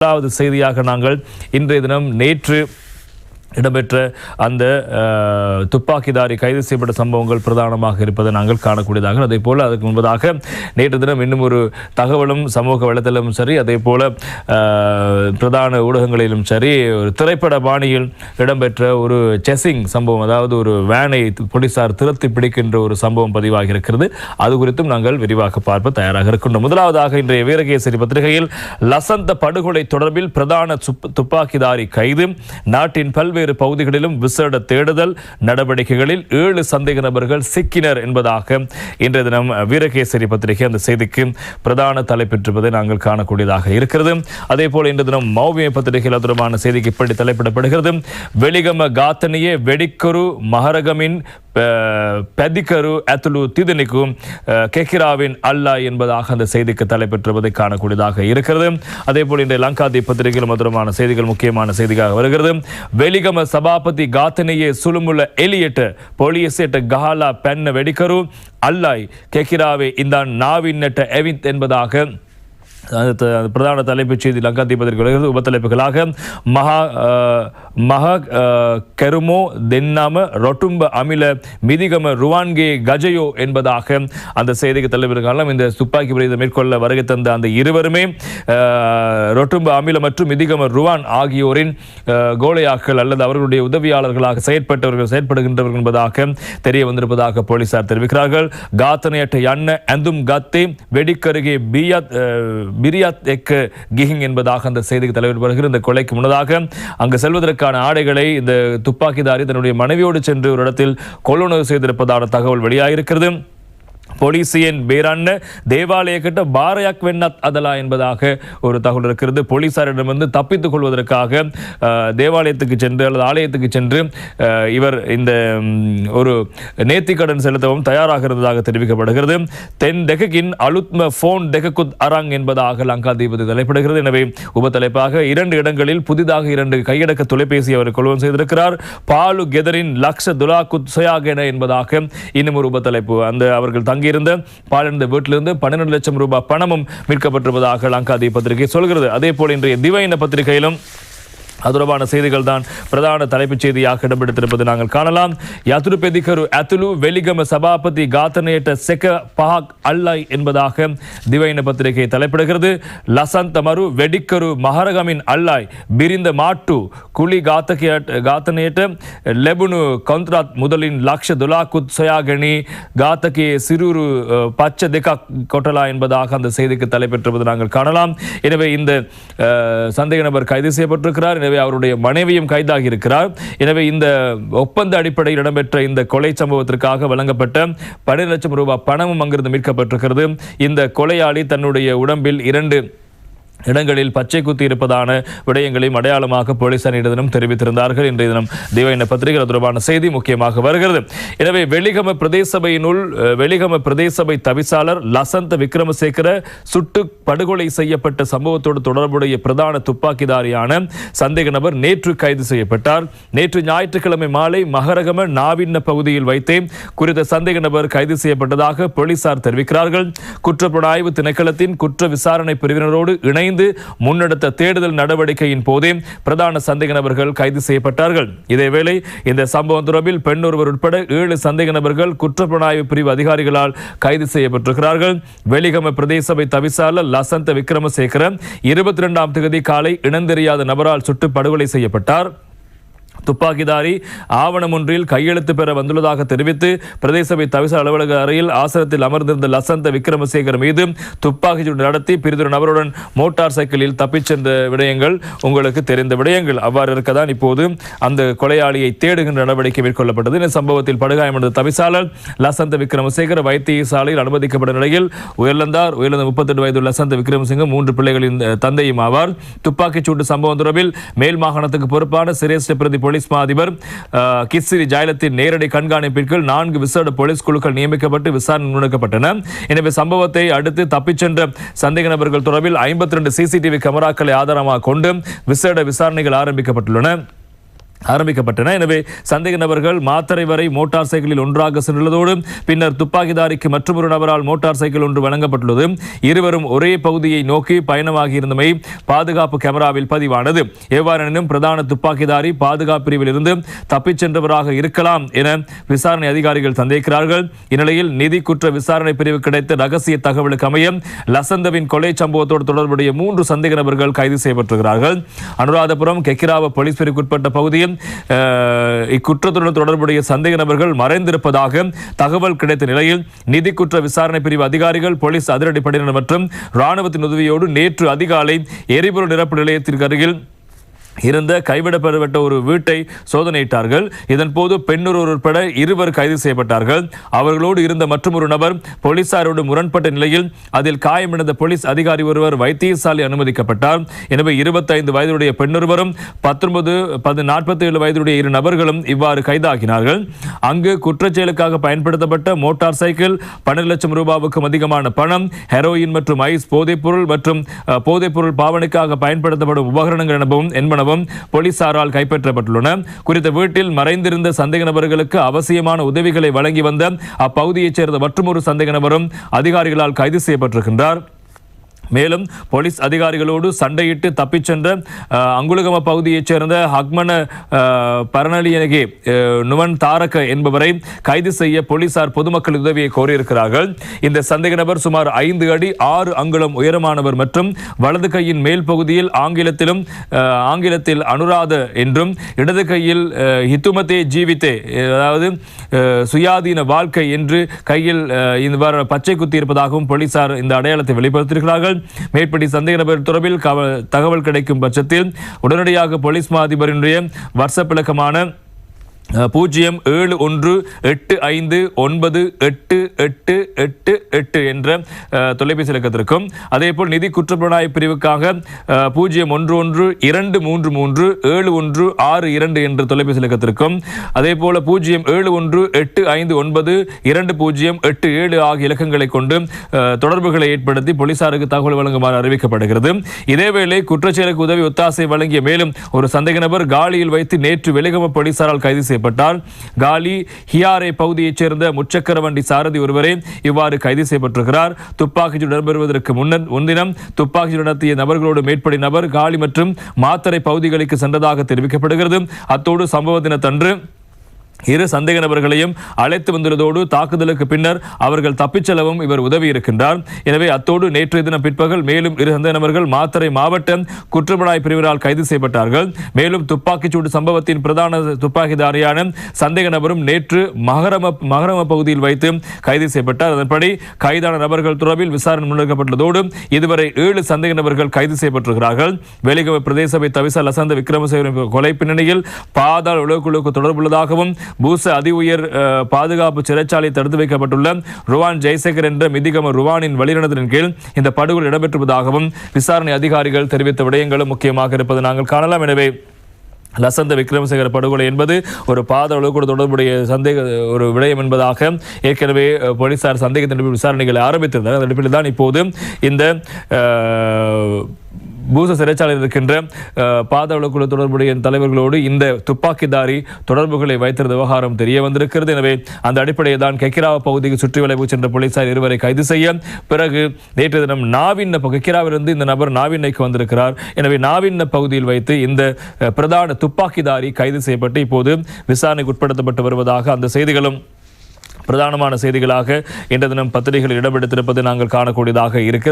முதலாவது செய்தியாக நாங்கள் இன்றைய தினம் நேற்று இடம்பெற்ற அந்த துப்பாக்கிதாரி கைது செய்யப்பட்ட சம்பவங்கள் பிரதானமாக இருப்பதை நாங்கள் காணக்கூடியதாக, அதே போல அதுக்கு முன்பதாக நேற்று தினம் இன்னும் ஒரு தகவலும் சமூக வலைத்தளமும் சரி, அதே போல பிரதான ஊடகங்களிலும் சரி, ஒரு திரைப்பட பாணியில் இடம்பெற்ற ஒரு செஸிங் சம்பவம், அதாவது ஒரு வேனை போலீசார் திருத்தி பிடிக்கின்ற ஒரு சம்பவம் பதிவாகி இருக்கிறது. அது குறித்தும் நாங்கள் விரிவாக பார்ப்ப தயாராக இருக்கின்றோம். முதலாவதாக இன்றைய வீரகேசரி பத்திரிகையில் லசந்த படுகொலை தொடர்பில் பிரதான துப்பாக்கிதாரி கைது, நாட்டின் பல்வேறு பகுதிகளிலும் விசேட தேடுதல் நடவடிக்கைகளில் 7 சந்தேக நபர்கள் சிக்கினர் என்பதாக இன்றைய தினம் வீரகேசரி பத்திரிகை அந்த செய்திக்கு பிரதான தலைப்பெற்றிருப்பதை நாங்கள் காணக்கூடியதாக இருக்கிறது. அதே போல இன்றைய தினம் மௌவிய பத்திரிகையில் தொடர்பான செய்திக்கு இப்படி தலைப்பிடப்படுகிறது. வெலிகம காத்தனியே வெடிக்கொரு மகரகமின் பெதிக்கரு அத்துலு திதனிக்கும் கெக்கிராவின் அல்லா என்பதாக அந்த செய்திக்கு தலைப்பெற்றுவதை காணக்கூடியதாக இருக்கிறது. அதே போல இன்றைய லங்காதி பத்திரிகையில் மதுரமான செய்திகள் முக்கியமான செய்தியாக வருகிறது. வெலிகம சபாபதி காத்தனையே சுலுமுல எலியட்ட போலியசேட்ட கஹாலா பெண்ண வெடிக்கரு அல்லாய் கெக்கிராவே இந்த நாவின் நெட்ட எவித் என்பதாக பிரதான தலைப்புச் செய்தி லங்காதீபத்திற்கு வருகிறது. உபத்தலைப்புகளாக மகா கெருமோ தென்னாம ரொட்டும்ப அமில மிதிகம ருவான்கே கஜயோ என்பதாக அந்த செய்திக்கு தலைவர்கள் இந்த துப்பாக்கி பிரயோகம் மேற்கொள்ள வருகை தந்த அந்த இருவருமே ரொட்டும்ப அமில மற்றும் மிதிகம ருவான் ஆகியோரின் கோலையாக்கள் அல்லது அவர்களுடைய உதவியாளர்களாக செயற்படுகின்றவர்கள் என்பதாக தெரிய வந்திருப்பதாக போலீசார் தெரிவிக்கிறார்கள். காத்தனையட்ட எண்ண அந்தும் கத்தே வெடிக்கருகே பிரியாத் எக்க கிஹிங் என்பதாக அந்த செய்திக்கு தலைவர் வருகிறது. இந்த கொலைக்கு முன்னதாக அங்கு செல்வதற்கான ஆடைகளை இந்த துப்பாக்கிதாரி தன்னுடைய மனைவியோடு சென்று ஒரு இடத்தில் கொள்ளுணர்வு செய்திருப்பதான தகவல் வெளியாகிருக்கிறது. போலீசியன் பேரான தேவாலய கிட்ட பாரயாக் வெண்ணத் அதலா என்பதாக ஒரு தகவல் இருக்கிறது. போலீசாரிடமிருந்து தப்பித்துக் கொள்வதற்காக தேவாலயத்துக்கு சென்று அல்லது ஆலயத்துக்கு சென்று இவர் இந்த ஒரு நேர்த்திக்கடன் செலுத்தவும் தயாராக இருந்ததாக தெரிவிக்கப்படுகிறது. தென் டெகின் அலுத்ம போன் டெகுத் அரங் என்பதாக லங்காதீபதி தலைப்பிடுகிறது. எனவே உபத்தலைப்பாக 2 இடங்களில் புதிதாக 2 கையடக்க தொலைபேசி அவர் கொள்வன் செய்திருக்கிறார். பாலு கெதரின் லக்ஷ துலாகுத் சொயாகென என்பதாக இன்னும் ஒரு உபத்தலைப்பு. அந்த அவர்கள் தங்கியிருந்த பாலிருந்த வீட்டிலிருந்து 12 லட்சம் ரூபாய் பணமும் மீட்கப்பட்டிருப்பதாக லங்காதி பத்திரிகை சொல்கிறது. அதே போல இன்றைய திவையின பத்திரிகையிலும் அதுரமான செய்திகள் தான் பிரதான தலைப்புச் செய்தியாக இடம்பெடுத்திருப்பது நாங்கள் காணலாம். யதுரு பெதிகரு அத்துலு வெலிகம சபாபதி காத்தனேட்ட செக பஹாக் அல்லாய் என்பதாக திவையின பத்திரிகை தலைப்பிடுகிறது. லசந்த மரு வெடிக்கரு மகரகமின் அல்லாய் பிரிந்த மாட்டு குழி காத்தனேட்ட லெபுனு கவுந்த்ராத் முதலின் லக்ஷ துலாகுத் சொயாகனி காத்தகே சிறுரு பச்ச தெகா கொட்டலா என்பதாக அந்த செய்திக்கு தலைப்பெற்றிருப்பது நாங்கள் காணலாம். எனவே இந்த சந்தேக நபர் கைது செய்யப்பட்டிருக்கிறார். எனவே அவருடைய மனைவியும் கைதாகி இருக்கிறார். எனவே இந்த ஒப்பந்த அடிப்படையில் இடம்பெற்ற இந்த கொலை சம்பவத்திற்காக வழங்கப்பட்ட 12 லட்சம் ரூபாய் பணமும் அங்கிருந்து மீட்கப்பட்டிருக்கிறது. இந்த கொலையாளி தன்னுடைய உடம்பில் 2 இடங்களில் பச்சை குத்தி இருப்பதான விடயங்களையும் அடையாளமாக போலீசாரிடம் தெரிவித்திருந்தார்கள். இன்றைய தினம் திவையின பத்திரிகை தொடர்பான செய்தி முக்கியமாக வருகிறது. எனவே வெலிகம பிரதேச சபை தவிசாளர் லசந்த விக்ரமசேகர சுட்டு படுகொலை செய்யப்பட்ட சம்பவத்தோடு தொடர்புடைய பிரதான துப்பாக்கிதாரியான சந்தேக நபர் நேற்று கைது செய்யப்பட்டார். நேற்று ஞாயிற்றுக்கிழமை மாலை மகரகம நாவின்ன பகுதியில் வைத்தே குறித்த சந்தேக நபர் கைது செய்யப்பட்டதாக போலீசார் தெரிவிக்கிறார்கள். குற்றப்புலனாய்வு திணைக்களத்தின் குற்ற விசாரணை பிரிவினரோடு இணைந்து முன்னெடுத்த தேடுதல் நடவடிக்கையின் போதே பிரதான சந்தேக நபர்கள் கைது செய்யப்பட்டார்கள். இதேவேளை இந்த சம்பவம் தொடர்பில் பெண் ஒருவர் உட்பட 7 சந்தேக நபர்கள் குற்றப்புலனாய்வு பிரிவு அதிகாரிகளால் கைது செய்யப்பட்டிருக்கிறார்கள். வெலிகம பிரதேச சபை தவிசாளர் லசந்த விக்ரமசேகர 22ஆம் தேதி காலை இனந்தெரியாத நபரால் சுட்டு படுகொலை செய்யப்பட்டார். துப்பாக்கிதாரி ஆவணம் ஒன்றில் கையெழுத்து பெற வந்துள்ளதாக தெரிவித்து பிரதேச சபை தவிசாளர் அலுவலக அறையில் ஆசனத்தில் அமர்ந்திருந்த லசந்த விக்ரமசேகர் மீது துப்பாக்கிச்சூடு நடத்தி பிரிதொரு நபருடன் மோட்டார் சைக்கிளில் தப்பிச் சென்ற விடயங்கள் உங்களுக்கு தெரிந்த விடயங்கள். அவ்வாறு இருக்கதான் இப்போது அந்த கொலையாளியை தேடுகின்ற நடவடிக்கை மேற்கொள்ளப்பட்டது. இந்த சம்பவத்தில் படுகாயமடைந்த தவிசாளர் லசந்த விக்ரமசேகர் வைத்தியசாலையில் அனுமதிக்கப்பட்ட நிலையில் உயர்ந்த 38 வயது லசந்த விக்ரமசிங்கம் 3 பிள்ளைகளின் தந்தையும் ஆவார். துப்பாக்கிச்சூடு சம்பவம் தொடர்பில் மேல் மாகாணத்துக்கு பொறுப்பான சிரேஷ்ட பிரதி போலீஸ் மா அதிபர் கிஸ்ஸிரி ஜாயலத்தின் நேரடி கண்காணிப்பிற்குள் 4 விசேட போலீஸ் குழுக்கள் நியமிக்கப்பட்டு விசாரணை முன்னெடுக்கப்பட்டன. எனவே சம்பவத்தை அடுத்து தப்பிச் சென்ற சந்தேக நபர்கள் தொடர்பில் 52 சிசிடிவி கேமராக்களை ஆதாரமாக கொண்டு விசேட விசாரணைகள் ஆரம்பிக்கப்பட்டுள்ளன. ஆரம்பிக்கப்பட்டன. எனவே சந்தேக நபர்கள் மாத்தறை வரை மோட்டார் சைக்கிளில் ஒன்றாக சென்றுள்ளதோடு பின்னர் துப்பாக்கிதாரிக்கு மற்றொரு நபரால் மோட்டார் சைக்கிள் ஒன்று வழங்கப்பட்டுள்ளது. இருவரும் ஒரே பகுதியை நோக்கி பயணமாகி இருந்தமை பாதுகாப்பு கேமராவில் பதிவானது. எவ்வாறெனினும் பிரதான துப்பாக்கிதாரி பாதுகாப்பு பிரிவில் இருந்து தப்பிச் சென்றவராக இருக்கலாம் என விசாரணை அதிகாரிகள் சந்தேகிக்கிறார்கள். இந்நிலையில் நிதி குற்ற விசாரணை பிரிவு கிடைத்த ரகசிய தகவலுக்கு அமைய லசந்தவின் கொலை சம்பவத்தோடு தொடர்புடைய 3 சந்தேக நபர்கள் கைது செய்யப்பட்டிருக்கிறார்கள். அனுராதபுரம் கெக்கிராவ போலீஸ் பிரிவுக்குட்பட்ட பகுதியில் இக்குற்றத்துடன் தொடர்புடைய சந்தேக நபர்கள் மறைந்திருப்பதாக தகவல் கிடைத்த நிலையில் நிதி குற்ற விசாரணை பிரிவு அதிகாரிகள், போலீஸ் அதிரடிப்படையினர் மற்றும் இராணுவத்தின் உதவியோடு நேற்று அதிகாலை எரிபொருள் நிரப்பு நிலையத்திற்கு அருகில் இருந்த கைவிடப்பட்ட ஒரு வீட்டை சோதனையிட்டார்கள். இதன்போது பெண்ணொரு உட்பட 2 கைது செய்யப்பட்டார்கள். அவர்களோடு இருந்த மற்றொரு நபர் போலீசாரோடு முரண்பட்ட நிலையில் அதில் காயமடைந்த போலீஸ் அதிகாரி ஒருவர் வைத்தியசாலை அனுமதிக்கப்பட்டார். எனவே 25 வயதுடைய பெண்ணொருவரும் 47 வயதுடைய 2 நபர்களும் இவ்வாறு கைதாகினார்கள். அங்கு குற்றச்செயலுக்காக பயன்படுத்தப்பட்ட மோட்டார் சைக்கிள், 12 லட்சம் ரூபாவுக்கும் அதிகமான பணம், ஹெரோயின் மற்றும் ஐஸ் போதைப்பொருள் மற்றும் போதைப்பொருள் பாவனைக்காக பயன்படுத்தப்படும் உபகரணங்கள் என்பனவும் போலீசாரால் கைப்பற்றப்பட்டுள்ளன. குறித்த வீட்டில் மறைந்திருந்த சந்தேக நபர்களுக்கு அவசியமான உதவிகளை வழங்கி வந்த அப்பகுதியைச் சேர்ந்த மற்றொரு சந்தேக நபரும் அதிகாரிகளால் கைது செய்யப்பட்டிருக்கின்றார். மேலும் போலீஸ் அதிகாரிகளோடு சண்டையிட்டு தப்பிச் சென்ற அங்குலகம பகுதியைச் சேர்ந்த ஹக்மன பரணலியனகே நுவன் தாரக என்பவரை கைது செய்ய போலீசார் பொதுமக்கள் உதவியை கோரியிருக்கிறார்கள். இந்த சந்தேக நபர் சுமார் 5 அடி 6 அங்குலம் உயரமானவர் மற்றும் வலது கையின் மேல் பகுதியில் ஆங்கிலத்தில் அனுராத என்றும் இடது கையில் ஹித்துமதே ஜீவித்தே, அதாவது சுயாதீன வாழ்க்கை என்று கையில் இந்த பச்சை குத்தி இருப்பதாகவும் போலீசார் இந்த அடையாளத்தை வெளிப்படுத்தியிருக்கிறார்கள். மேற்படி சந்தேக நபர் தொடர்பில் தகவல் கிடைக்கும் பட்சத்தில் உடனடியாக போலீஸ் மா அதிபரினுடைய வாட்ஸ்அப் இலக்கமான 071598888 என்ற தொலைபேசி இலக்கத்திற்கும், அதேபோல் நிதி குற்றப்புலனாய்வு பிரிவுக்காக 0112337162 என்ற தொலைபேசி இலக்கத்திற்கும், அதேபோல 0718592087 ஆகிய இலக்கங்களை கொண்டு தொடர்புகளை ஏற்படுத்தி போலீசாருக்கு தகவல் வழங்குமாறு அறிவிக்கப்படுகிறது. இதேவேளை குற்றச்செயலுக்கு உதவி ஒத்தாசை வழங்கிய மேலும் ஒரு சந்தேக நபர் காலியில் வைத்து நேற்று வெலிகம போலீசாரால் கைது செய்யப்பட்டார். காலி ஹியாரே பகுதியைச் சேர்ந்த முச்சக்கர வண்டி சாரதி ஒருவரே இவ்வாறு கைது செய்யப்பட்டிருக்கிறார். துப்பாக்கிச்சூடு இடம்பெறுவதற்கு முன்தினம் துப்பாக்கிச்சூடு நடத்திய நபர்களோடு மேற்படி நபர் காலி மற்றும் மாத்தறை பகுதிகளுக்கு சென்றதாக தெரிவிக்கப்படுகிறது. அத்தோடு சம்பவ தினத்தன்று 2 சந்தேக நபர்களையும் அழைத்து வந்துள்ளதோடு தாக்குதலுக்கு பின்னர் அவர்கள் தப்பிச் செல்லவும் இவர் உதவி இருக்கின்றார். எனவே அத்தோடு நேற்றைய தினம் பிற்பகல் மேலும் 2 சந்தேக நபர்கள் மாத்தறை மாவட்ட குற்றப்புலனாய்வு பிரிவினரால் கைது செய்யப்பட்டார்கள். மேலும் துப்பாக்கிச்சூடு சம்பவத்தின் பிரதான துப்பாக்கிதாரியான சந்தேக நபரும் நேற்று மகரம பகுதியில் வைத்து கைது செய்யப்பட்டார். அதன்படி கைதான நபர்கள் தொடர்பில் விசாரணை முன்னெடுக்கப்பட்டுள்ளதோடு இதுவரை 7 சந்தேக நபர்கள் கைது செய்யப்பட்டிருக்கிறார்கள். வெலிகம பிரதேச சபை தவிசா லசந்த விக்ரமசிங்க கொலை பின்னணியில் பாதாள உலகுக்கு தொடர்புள்ளதாகவும் பூச அதி உயர் பாதுகாப்பு சிறைச்சாலை தடுத்து வைக்கப்பட்டுள்ள ருவான் ஜெய்சேகர் என்ற மிதிகம ருவானின் வழிநடத்தலின் கீழ் இந்த படுகொலை இடம்பெற்றுவதாகவும் விசாரணை அதிகாரிகள் தெரிவித்த விடயங்களும் முக்கியமாக இருப்பது நாங்கள் காணலாம். எனவே லசந்த விக்ரமசேகர படுகொலை என்பது ஒரு பாதாள தொடர்புடைய ஒரு விடயம் என்பதாக ஏற்கனவே போலீசார் சந்தேகத்தின் விசாரணைகளை ஆரம்பித்திருந்தார். அந்த அடிப்படையில் தான் இப்போது இந்த பூச சிறைச்சாலையில் இருக்கின்ற பாதாள குழு தொடர்புடைய தலைவர்களோடு இந்த துப்பாக்கிதாரி தொடர்புகளை வைத்திருந்த விவகாரம் தெரிய வந்திருக்கிறது. எனவே அந்த அடிப்படையில் தான் கெக்கிராவ பகுதிக்கு சுற்றி வளைவு சென்ற போலீசார் 2 கைது செய்ய பிறகு நேற்று தினம் கெக்கிராவிலிருந்து இந்த நபர் நாவின்னைக்கு வந்திருக்கிறார். எனவே நாவின்ன பகுதியில் வைத்து இந்த பிரதான துப்பாக்கிதாரி கைது செய்யப்பட்டு இப்போது விசாரணைக்கு உட்படுத்தப்பட்டு வருவதாக அந்த செய்திகளும் பிரதானமான செய்திகளாக இன்று தினம் பத்திரிகைகள் இடம்பெடுத்திருப்பது நாங்கள் காணக்கூடியதாக இருக்கிறது.